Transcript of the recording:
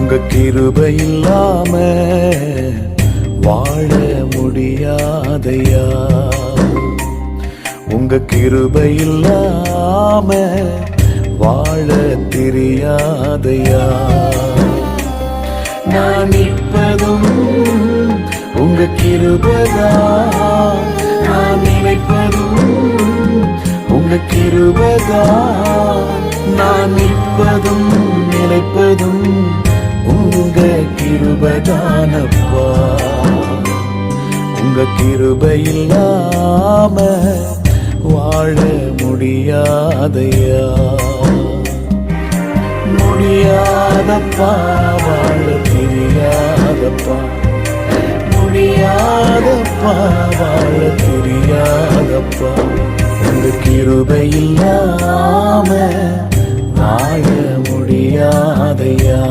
உங்க கிருபை இல்லாம வாழ முடியாதையா. உங்க கிருபை இல்லாம வாழ தெரியாதையா. நான் நிற்பதும் உங்க கிருபைதான், நான் நினைப்பதும் உங்க கிருபைதான். நான் நிற்பதும் நினைப்பதும் உங்க கிருபைதானப்பா. உங்க கிருபை இல்லாம வாழ முடியாதையா. முடியாதப்பா, வாழ தெரியாதப்பா. முடியாதப்பா, வாழ தெரியாதப்பா. உங்க கிருபை இல்லாம வாழ முடியாதையா.